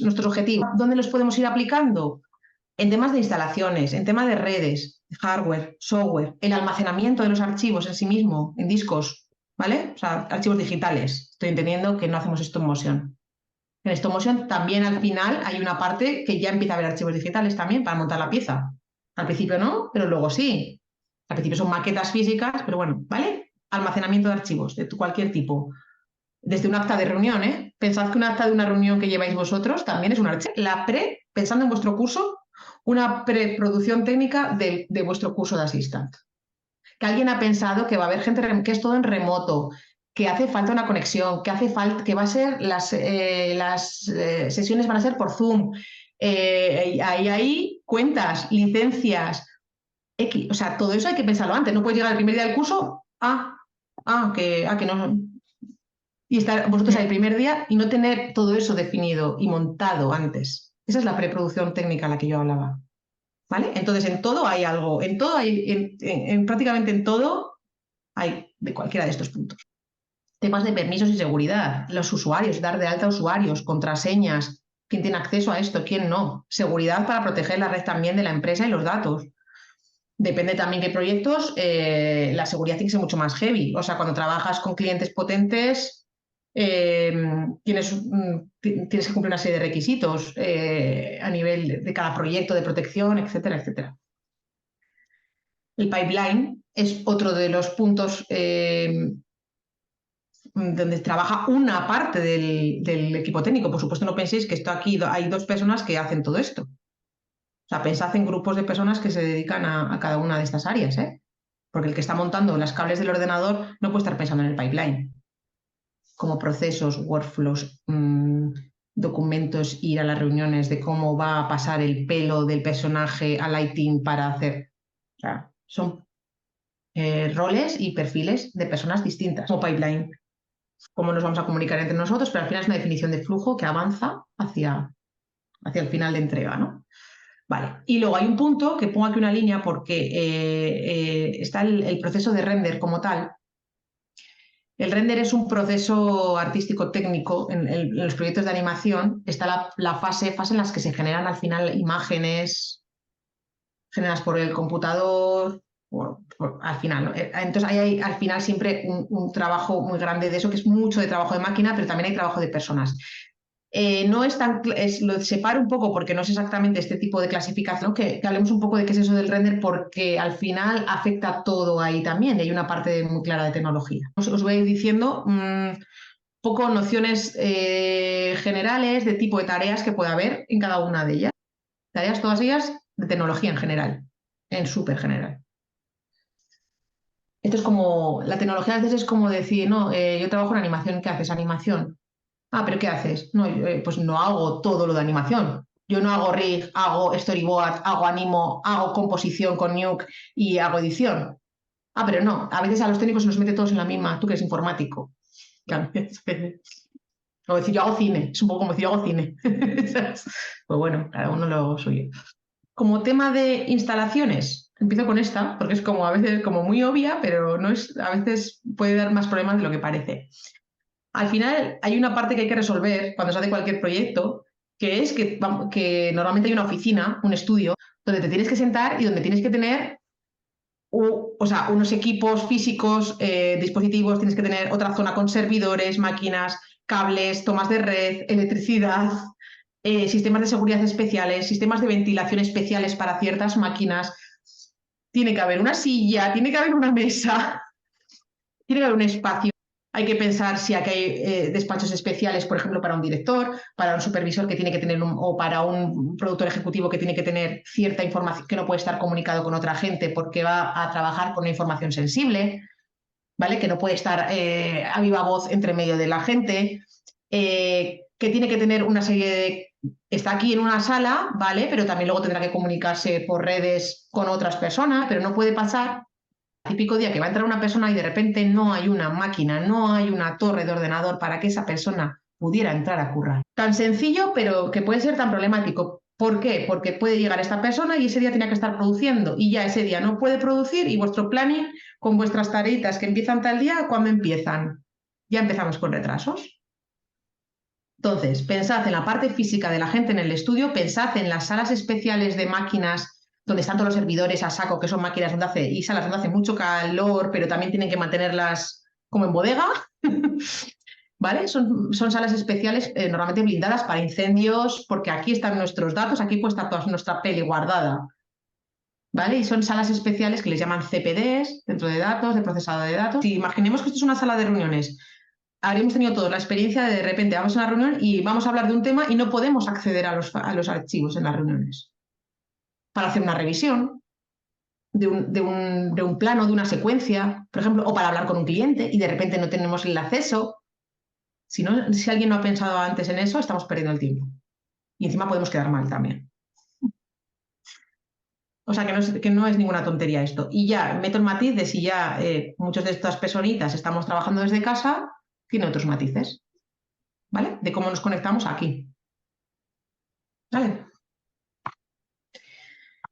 nuestros objetivos. ¿Dónde los podemos ir aplicando? En temas de instalaciones, en temas de redes, hardware, software, el almacenamiento de los archivos en sí mismo, en discos, ¿vale? O sea, archivos digitales. Estoy entendiendo que no hacemos stop motion. En stop motion también al final hay una parte que ya empieza a haber archivos digitales también para montar la pieza. Al principio no, pero luego sí. Al principio son maquetas físicas, pero bueno, ¿vale? Almacenamiento de archivos de cualquier tipo. Desde un acta de reunión, ¿eh? Pensad que un acta de una reunión que lleváis vosotros también es un archivo. La pensando en vuestro curso, una preproducción técnica de vuestro curso de Assistant. Que alguien ha pensado que va a haber gente que es todo en remoto, que hace falta una conexión, que hace falta, que va a ser las sesiones van a ser por Zoom. Ahí cuentas, licencias, X. O sea, todo eso hay que pensarlo antes. No puedes llegar el primer día del curso, que no. Y estar vosotros ahí el primer día y no tener todo eso definido y montado antes. Esa es la preproducción técnica a la que yo hablaba. ¿Vale? Entonces, en todo hay algo, en todo hay, prácticamente en todo hay de cualquiera de estos puntos. Temas de permisos y seguridad, los usuarios, dar de alta a usuarios, contraseñas, quién tiene acceso a esto, quién no. Seguridad para proteger la red también de la empresa y los datos. Depende también qué proyectos, la seguridad tiene que ser mucho más heavy. O sea, cuando trabajas con clientes potentes, tienes que cumplir una serie de requisitos a nivel de cada proyecto de protección, etcétera, etcétera. El pipeline es otro de los puntos donde trabaja una parte del equipo técnico. Por supuesto, no penséis que esto aquí hay dos personas que hacen todo esto. O sea, pensad en grupos de personas que se dedican a cada una de estas áreas, ¿eh? Porque el que está montando las cables del ordenador no puede estar pensando en el pipeline, como procesos, workflows, documentos, ir a las reuniones de cómo va a pasar el pelo del personaje al lighting para hacer. O sea, son roles y perfiles de personas distintas, como pipeline, cómo nos vamos a comunicar entre nosotros, pero al final es una definición de flujo que avanza hacia el final de entrega, ¿no? Vale, y luego hay un punto que pongo aquí una línea porque está el proceso de render como tal. El render es un proceso artístico técnico. En los proyectos de animación está la fase en las que se generan al final imágenes generadas por el computador, al final, ¿no? Entonces hay al final siempre un trabajo muy grande de eso, que es mucho de trabajo de máquina, pero también hay trabajo de personas. No es tan, lo separo un poco porque no es exactamente este tipo de clasificación, que hablemos un poco de qué es eso del render, porque al final afecta todo ahí también y hay una parte muy clara de tecnología. Os voy a ir diciendo poco nociones generales de tipo de tareas que puede haber en cada una de ellas. Tareas todas ellas de tecnología en general, en súper general. Esto es como, la tecnología a veces es como decir, no, yo trabajo en animación, ¿qué haces? Animación. Ah, pero ¿qué haces? No, pues no hago todo lo de animación. Yo no hago rig, hago storyboard, hago animo, hago composición con Nuke y hago edición. Ah, pero no, a veces a los técnicos se los mete todos en la misma, tú que eres informático. Claro. O decir, yo hago cine, es un poco como decir, yo hago cine. Pues bueno, cada uno lo suyo. Como tema de instalaciones, empiezo con esta, porque es como a veces como muy obvia, pero no es, a veces puede dar más problemas de lo que parece. Al final hay una parte que hay que resolver cuando se hace cualquier proyecto, que es que normalmente hay una oficina, un estudio, donde te tienes que sentar y donde tienes que tener unos equipos físicos, dispositivos, tienes que tener otra zona con servidores, máquinas, cables, tomas de red, electricidad, sistemas de seguridad especiales, sistemas de ventilación especiales para ciertas máquinas. Tiene que haber una silla, tiene que haber una mesa, tiene que haber un espacio. Hay que pensar si aquí hay despachos especiales, por ejemplo, para un director, para un supervisor que tiene que tener, o para un productor ejecutivo que tiene que tener cierta información que no puede estar comunicado con otra gente porque va a trabajar con una información sensible, ¿vale? Que no puede estar a viva voz entre medio de la gente, que tiene que tener una serie de... Está aquí en una sala, ¿vale? Pero también luego tendrá que comunicarse por redes con otras personas, pero no puede pasar típico día que va a entrar una persona y de repente no hay una máquina, no hay una torre de ordenador para que esa persona pudiera entrar a currar. Tan sencillo, pero que puede ser tan problemático. ¿Por qué? Porque puede llegar esta persona y ese día tiene que estar produciendo y ya ese día no puede producir y vuestro planning con vuestras tareitas que empiezan tal día, ¿cuándo empiezan? Ya empezamos con retrasos. Entonces, pensad en la parte física de la gente en el estudio, pensad en las salas especiales de máquinas donde están todos los servidores a saco, que son máquinas y salas donde hace mucho calor, pero también tienen que mantenerlas como en bodega, ¿vale? Son salas especiales normalmente blindadas para incendios, porque aquí están nuestros datos, aquí puede estar toda nuestra peli guardada, ¿vale? Y son salas especiales que les llaman CPDs, dentro de datos, de procesado de datos. Si imaginemos que esto es una sala de reuniones, habríamos tenido todos la experiencia de repente vamos a una reunión y vamos a hablar de un tema y no podemos acceder a los archivos en las reuniones para hacer una revisión de un plano, de una secuencia, por ejemplo, o para hablar con un cliente y de repente no tenemos el acceso. Si alguien no ha pensado antes en eso, estamos perdiendo el tiempo. Y encima podemos quedar mal también. O sea, que no es ninguna tontería esto. Y ya meto el matiz de si ya muchos de estas personitas estamos trabajando desde casa, tiene otros matices, ¿vale? De cómo nos conectamos aquí. ¿Vale?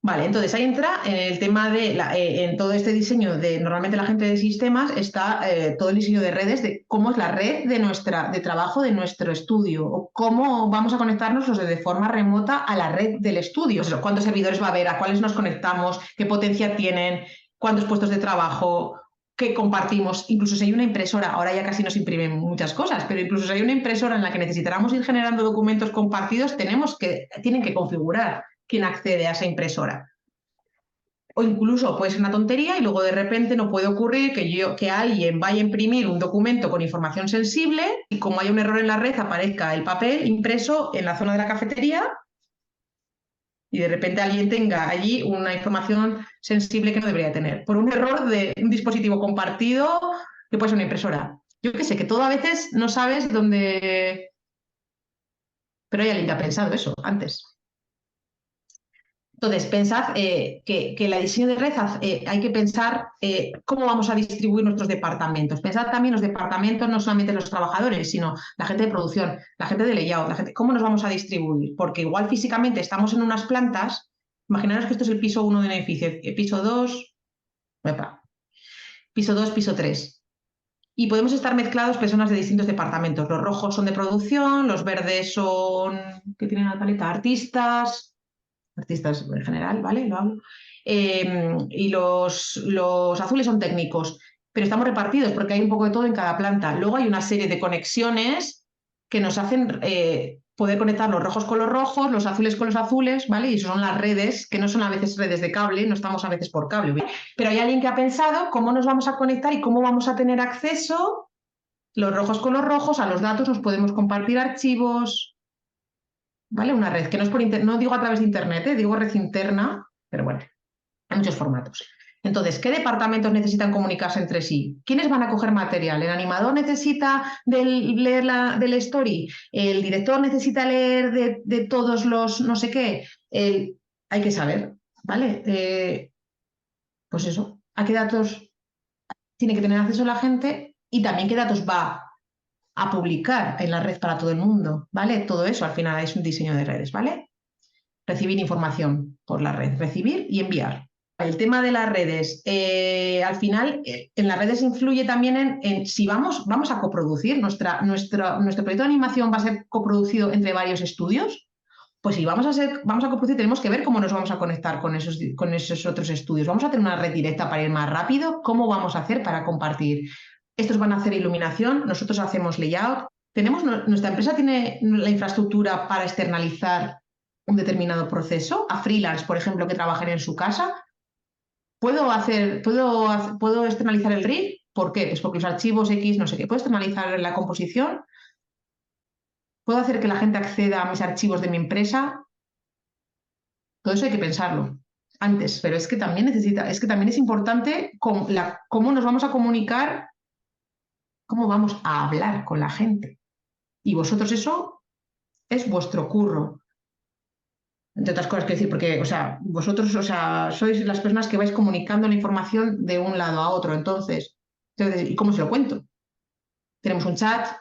Vale, entonces ahí entra el tema de, en todo este diseño de, normalmente la gente de sistemas está todo el diseño de redes, de cómo es la red de trabajo de nuestro estudio, o cómo vamos a conectarnos de forma remota a la red del estudio. O sea, cuántos servidores va a haber, a cuáles nos conectamos, qué potencia tienen, cuántos puestos de trabajo, qué compartimos, incluso si hay una impresora, ahora ya casi nos imprimen muchas cosas, pero incluso si hay una impresora en la que necesitáramos ir generando documentos compartidos, tienen que configurar quién accede a esa impresora. O incluso puede ser una tontería y luego de repente no puede ocurrir que alguien vaya a imprimir un documento con información sensible y como hay un error en la red aparezca el papel impreso en la zona de la cafetería y de repente alguien tenga allí una información sensible que no debería tener por un error de un dispositivo compartido que puede ser una impresora. Yo qué sé, que todo a veces no sabes dónde... Pero hay alguien que ha pensado eso antes. Entonces, pensad que la diseño de red hay que pensar cómo vamos a distribuir nuestros departamentos. Pensad también los departamentos, no solamente los trabajadores, sino la gente de producción, la gente de layout, cómo nos vamos a distribuir. Porque igual físicamente estamos en unas plantas, imaginaros que esto es el piso 1 de un edificio, piso 2, piso 2, piso 3. Y podemos estar mezclados personas de distintos departamentos. Los rojos son de producción, los verdes son, ¿qué tienen la paleta? Artistas en general, ¿vale? Lo hablo. Y los azules son técnicos, pero estamos repartidos porque hay un poco de todo en cada planta. Luego hay una serie de conexiones que nos hacen poder conectar los rojos con los rojos, los azules con los azules, ¿vale? Y eso son las redes, que no son a veces redes de cable, no estamos a veces por cable. ¿vale? Pero hay alguien que ha pensado cómo nos vamos a conectar y cómo vamos a tener acceso los rojos con los rojos, a los datos nos podemos compartir archivos, ¿vale? Una red, que no es no digo a través de Internet, digo red interna, pero bueno, hay muchos formatos. Entonces, ¿qué departamentos necesitan comunicarse entre sí? ¿Quiénes van a coger material? ¿El animador necesita leer del story? ¿El director necesita leer de todos los no sé qué? Hay que saber, ¿vale? Pues eso, ¿a qué datos tiene que tener acceso la gente? Y también qué datos va a publicar en la red para todo el mundo, ¿vale? Todo eso al final es un diseño de redes, ¿vale? Recibir información por la red, recibir y enviar. El tema de las redes, al final, en las redes influye también en si vamos a coproducir, nuestro proyecto de animación va a ser coproducido entre varios estudios, pues si vamos a coproducir, tenemos que ver cómo nos vamos a conectar con esos otros estudios. ¿Vamos a tener una red directa para ir más rápido? ¿Cómo vamos a hacer para compartir? Estos van a hacer iluminación, nosotros hacemos layout. Nuestra empresa tiene la infraestructura para externalizar un determinado proceso a freelance, por ejemplo, que trabajen en su casa. ¿Puedo externalizar el RIG? ¿Por qué? Pues porque los archivos X, no sé qué. ¿Puedo externalizar la composición? ¿Puedo hacer que la gente acceda a mis archivos de mi empresa? Todo eso hay que pensarlo antes, pero es que también es importante cómo nos vamos a comunicar, cómo vamos a hablar con la gente. Y vosotros eso es vuestro curro. Entre otras cosas, quiero decir, porque, o sea, vosotros, o sea, sois las personas que vais comunicando la información de un lado a otro. Entonces, ¿y cómo se lo cuento? Tenemos un chat,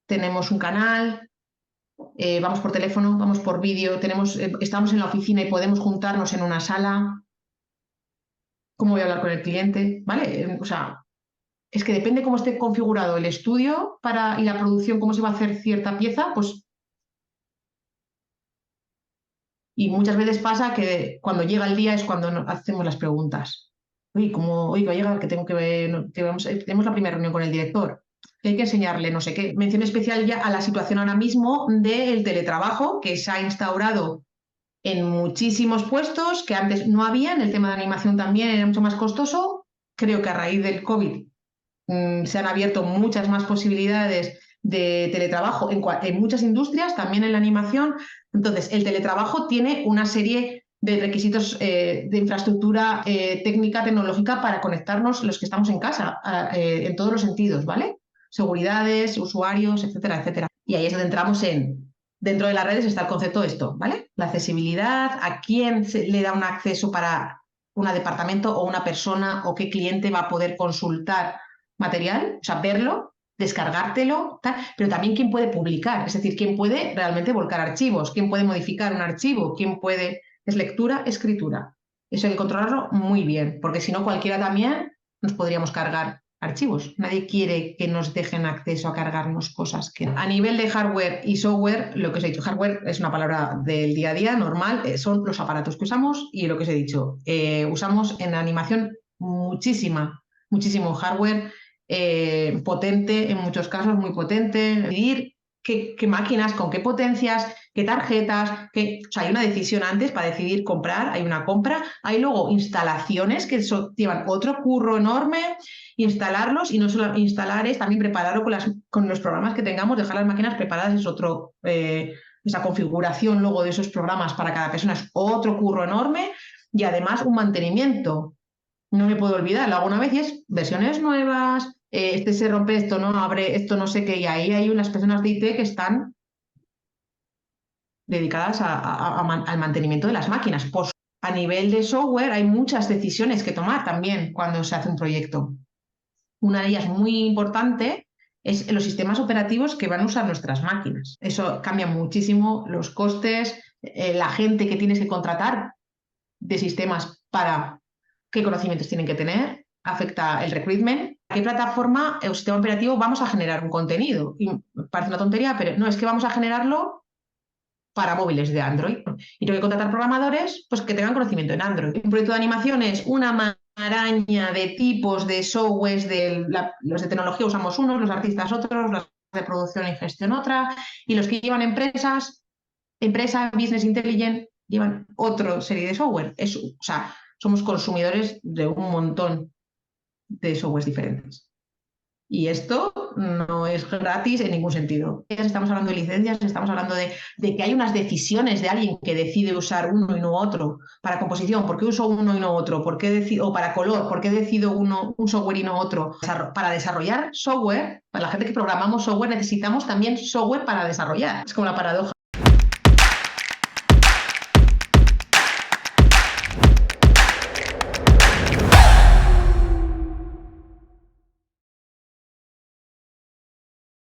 tenemos un canal, vamos por teléfono, vamos por vídeo, estamos en la oficina y podemos juntarnos en una sala. ¿Cómo voy a hablar con el cliente? ¿Vale? O sea, es que depende cómo esté configurado el estudio y la producción, cómo se va a hacer cierta pieza, pues. Y muchas veces pasa que cuando llega el día es cuando hacemos las preguntas. Uy, ¿cómo? Uy, va a llegar, que tengo que ver, tenemos la primera reunión con el director, que hay que enseñarle, no sé qué. Mención especial ya a la situación ahora mismo del teletrabajo, que se ha instaurado en muchísimos puestos, que antes no había, en el tema de animación también era mucho más costoso. Creo que a raíz del COVID se han abierto muchas más posibilidades de teletrabajo en muchas industrias, también en la animación. Entonces, el teletrabajo tiene una serie de requisitos de infraestructura técnica, tecnológica para conectarnos los que estamos en casa, en todos los sentidos, ¿vale? Seguridades, usuarios, etcétera, etcétera. Y ahí es donde entramos dentro de las redes está el concepto de esto, ¿vale? La accesibilidad, a quién le da un acceso para un departamento o una persona o qué cliente va a poder consultar material, o sea, verlo, descargártelo, tal, pero también quién puede publicar, es decir, quién puede realmente volcar archivos, quién puede modificar un archivo, quién puede. Es lectura, escritura. Eso hay que controlarlo muy bien, porque si no, cualquiera también nos podríamos cargar archivos. Nadie quiere que nos dejen acceso a cargarnos cosas. A nivel de hardware y software, lo que os he dicho, hardware es una palabra del día a día normal, son los aparatos que usamos y lo que os he dicho, usamos en animación muchísimo hardware potente, en muchos casos muy potente, decidir qué máquinas, con qué potencias, qué tarjetas, o sea, hay una decisión antes para decidir comprar, hay una compra, hay luego instalaciones que llevan otro curro enorme, instalarlos y no solo instalar es también prepararlo con los programas que tengamos, dejar las máquinas preparadas es otro, esa configuración luego de esos programas para cada persona es otro curro enorme y además un mantenimiento. No me puedo olvidar, lo hago una vez y es versiones nuevas, este se rompe, esto no abre, esto no sé qué, y ahí hay unas personas de IT que están dedicadas al mantenimiento de las máquinas. A nivel de software hay muchas decisiones que tomar también cuando se hace un proyecto. Una de ellas muy importante es los sistemas operativos que van a usar nuestras máquinas. Eso cambia muchísimo los costes, la gente que tienes que contratar de sistemas para qué conocimientos tienen que tener, afecta el recruitment, a qué plataforma o sistema operativo vamos a generar un contenido. Y parece una tontería, pero no, es que vamos a generarlo para móviles de Android. Y tengo que contratar programadores pues, que tengan conocimiento en Android. Un proyecto de animación es una maraña de tipos de softwares, los de tecnología usamos unos, los artistas otros, los de producción y gestión otra, y los que llevan business intelligence, llevan otra serie de software. O sea, somos consumidores de un montón de softwares diferentes. Y esto no es gratis en ningún sentido. Estamos hablando de licencias, estamos hablando de que hay unas decisiones de alguien que decide usar uno y no otro. Para composición, ¿por qué uso uno y no otro? ¿Por qué o para color, ¿por qué decido un software y no otro? Para desarrollar software, para la gente que programamos software, necesitamos también software para desarrollar. Es como la paradoja.